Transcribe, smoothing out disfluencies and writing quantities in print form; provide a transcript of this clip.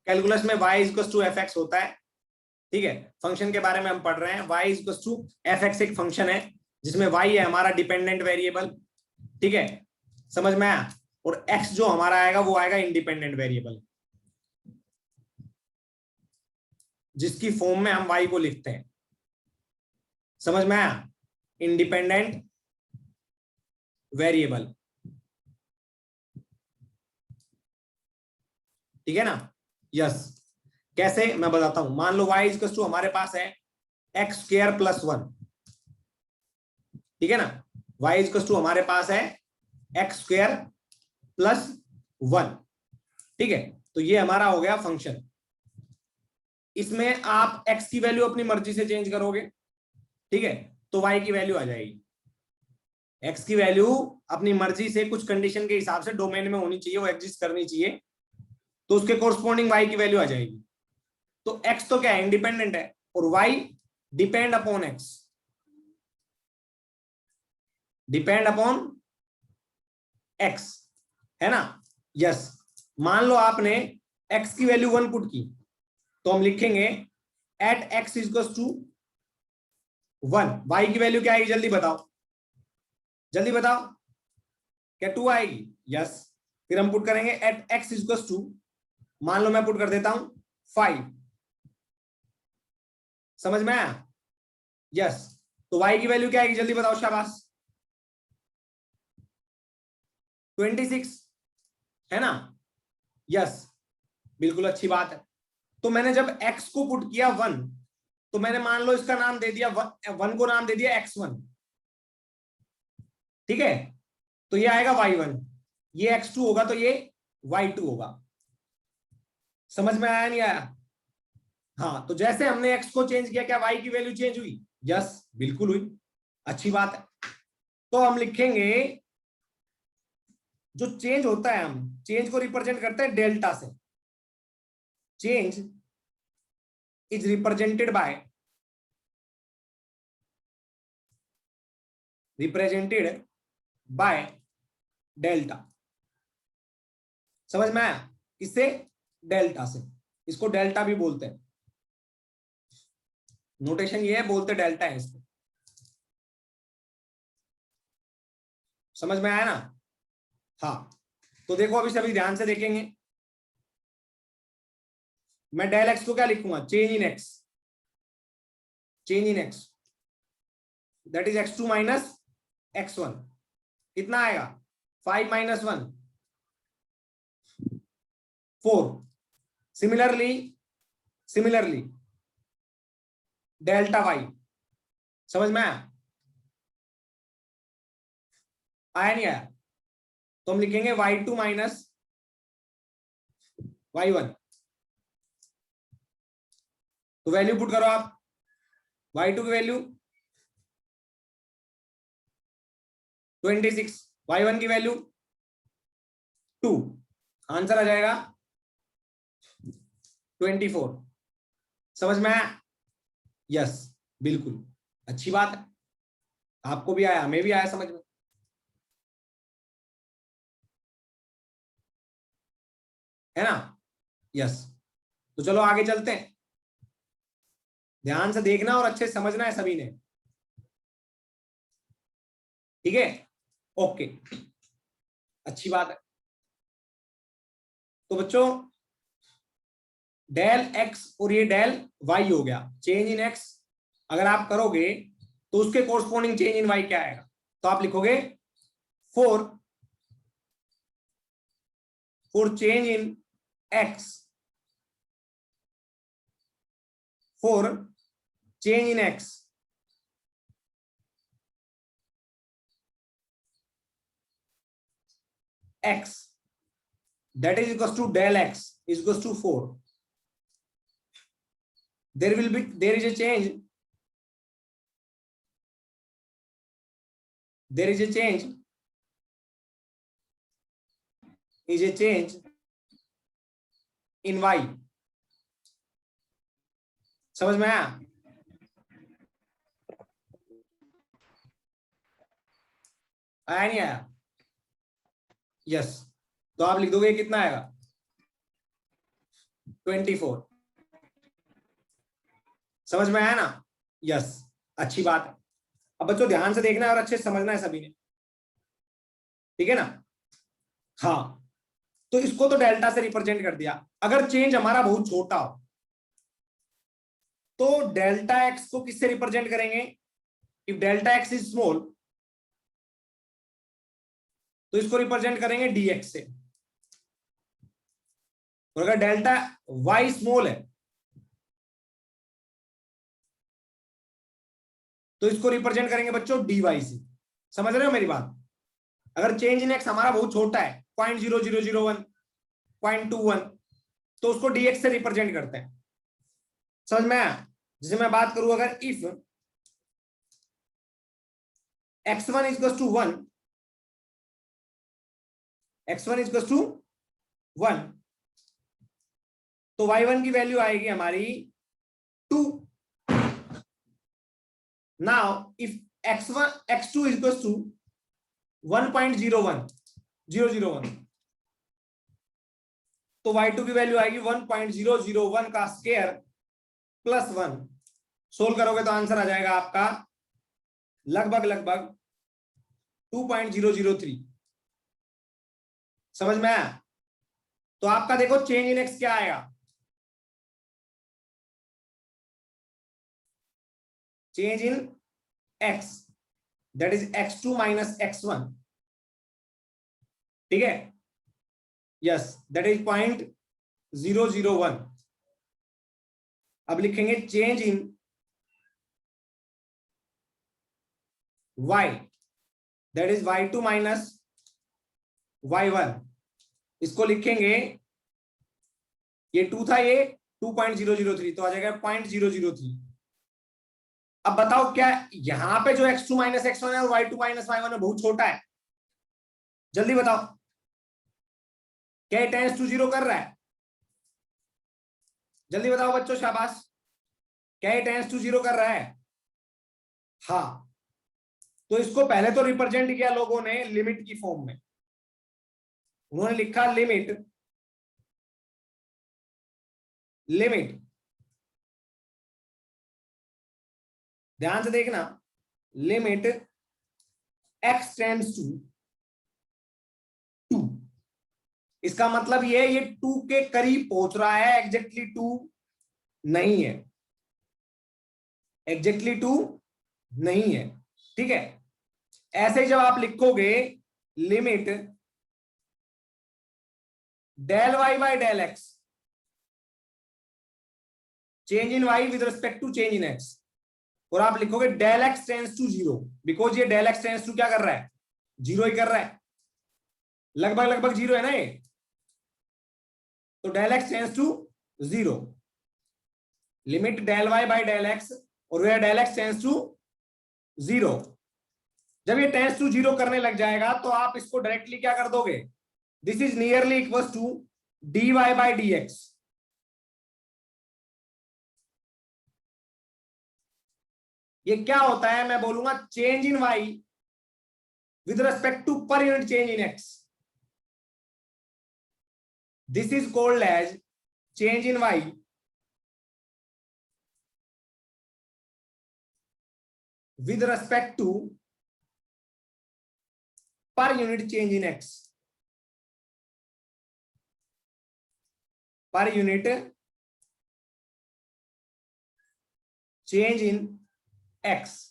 Calculus में y equal to F x होता है, ठीक है। फंक्शन के बारे में हम पढ़ रहे हैं, y equal to F x एक फंक्शन है जिसमें y है हमारा डिपेंडेंट वेरिएबल, ठीक है, समझ में आया। और x जो हमारा आएगा वो आएगा इंडिपेंडेंट वेरिएबल, जिसकी फॉर्म में हम y को लिखते हैं, समझ में आया, इंडिपेंडेंट वेरिएबल, ठीक है ना। यस, कैसे मैं बताता हूं। मान लो y इक्वल टू हमारे पास है एक्स स्क्वायर प्लस 1, ठीक है ना। y इक्वल टू हमारे पास है एक्स स्क्वायर प्लस 1, ठीक है। तो ये हमारा हो गया फंक्शन। इसमें आप x की वैल्यू अपनी मर्जी से चेंज करोगे, ठीक है, तो y की वैल्यू आ जाएगी। x की वैल्यू अपनी मर्जी से कुछ कंडीशन के हिसाब से डोमेन में होनी चाहिए, वो एग्जिस्ट करनी चाहिए, तो उसके कोरस्पॉन्डिंग y की वैल्यू आ जाएगी। तो x तो क्या है, इंडिपेंडेंट है, और y depend upon x, depend upon x, है ना। यस, मान लो आपने x की वैल्यू 1 पुट की, तो हम लिखेंगे at x equal to 1, y की वैल्यू क्या आएगी, जल्दी बताओ, जल्दी बताओ, क्या 2 आएगी। यस, फिर हम पुट करेंगे एट x इक्वल टू, मान लो मैं पुट कर देता हूं 5, समझ में आया। यस, तो y की वैल्यू क्या आएगी, जल्दी बताओ, शाबाश, 26, है ना। यस, बिल्कुल अच्छी बात है। तो मैंने जब x को पुट किया 1, तो मैंने मान लो इसका नाम दे दिया 1 को नाम दे दिया x1, ठीक है। तो ये आएगा y1, ये x2 होगा, तो ये y2 होगा। समझ में आया नहीं आया। हाँ, तो जैसे हमने x को चेंज किया, क्या y की वैल्यू चेंज हुई। यस, बिल्कुल हुई, अच्छी बात है। तो हम लिखेंगे, जो चेंज होता है, हम चेंज को रिप्रेजेंट करते हैं डेल्टा से। Change is represented by, represented by delta, समझ में आया। इससे डेल्टा से, इसको डेल्टा भी बोलते हैं, नोटेशन ये है, बोलते डेल्टा है इसको, समझ में आया ना। हाँ, तो देखो अभी सभी ध्यान से देखेंगे, मैं डेल एक्स को क्या लिखूंगा, change in x, change in x, that is x2 minus x1, कितना आएगा, 5 माइनस 1 4, सिमिलरली डेल्टा y, समझ में आया, आया नहीं आया। तो हम लिखेंगे y2 माइनस y1, तो वैल्यू पुट करो आप, y2 की वैल्यू 26, y1 की वैल्यू 2, आंसर आ जाएगा 24, समझ में आया। यस, बिल्कुल अच्छी बात है, आपको भी आया, हमें भी आया समझ में, है ना। यस, तो चलो आगे चलते हैं, ध्यान से देखना और अच्छे से समझना है सभी ने, ठीक है। ओके, अच्छी बात है। तो बच्चों, डेल एक्स और ये डेल वाई हो गया, चेंज इन एक्स अगर आप करोगे तो उसके कोरस्पॉन्डिंग चेंज इन वाई क्या आएगा, तो आप लिखोगे for change in x, for change in x x that is equals to del x is equals to 4, there is a change, in y, समझ में आया, आया नहीं आया। यस, तो आप लिख दोगे कितना आएगा, 24। समझ में आया ना? यस, अच्छी बात है। अब बच्चों ध्यान से देखना है और अच्छे से समझना है सभी ने, ठीक है ना? हाँ, तो इसको तो डेल्टा से रिप्रेजेंट कर दिया। अगर चेंज हमारा बहुत छोटा हो तो डेल्टा एक्स को किससे रिप्रेजेंट करेंगे? If delta x is small तो इसको रिप्रेजेंट करेंगे डीएक्स से, और अगर डेल्टा वाई स्मॉल है तो इसको रिप्रेजेंट करेंगे बच्चों डीवाई से। समझ रहे हो मेरी बात? अगर चेंज इन एक्स हमारा बहुत छोटा है 0.0001 0.21 तो उसको डीएक्स से रिप्रेजेंट करते हैं। समझ में आया? जैसे मैं बात करूं, अगर if x1 equal to 1, x1 equal to 1 तो y1 की वैल्यू आएगी हमारी 2। Now if x2 equal to 1.01 तो y2 की वैल्यू आएगी 1.001 का स्क्वायर प्लस 1। सोल्व करोगे तो आंसर आ जाएगा आपका लगभग 2.003। समझ में आया? तो आपका देखो चेंज इन एक्स क्या आएगा? Change in x that is x2 minus x1, ठीक है? Yes, that is 0.001। अब लिखेंगे change in y that is y2 minus y1। इसको लिखेंगे, ये 2 था, ये 2.003 तो आ जाएगा 0.003। अब बताओ क्या यहां पे जो x2 माइनस x1 है और y2 माइनस y1 है बहुत छोटा है? जल्दी बताओ, क्या टेंस टू 0 कर रहा है? जल्दी बताओ बच्चों, शाबाश। क्या टेंस टू 0 कर रहा है? हाँ, तो इसको पहले तो रिप्रेजेंट किया लोगों ने लिमिट की फॉर्म में। उन्होंने लिखा लिमिट ध्यान से देखना, लिमिट x टेंड्स टू 2। इसका मतलब ये 2 के करीब पहुंच रहा है, एग्जैक्टली 2 नहीं है, एग्जैक्टली 2 नहीं है, ठीक है? ऐसे जब आप लिखोगे limit del y by del x, change in y with respect to change in x, और आप लिखोगे del x tends to 0, because ये डेल एक्स टेंड्स टू क्या कर रहा है? 0 ही कर रहा है, लगभग 0 है ना ये, तो del x tends to 0, limit del y by del x, और where del x tends to 0। जब ये टेंड्स टू 0 करने लग जाएगा तो आप इसको डायरेक्टली क्या कर दोगे? This is nearly equal to dy by dx। ये क्या होता है मैं बोलूंगा, change in y with respect to पर unit change in x। This is called as change in y with respect to per unit change in x, per unit change in x।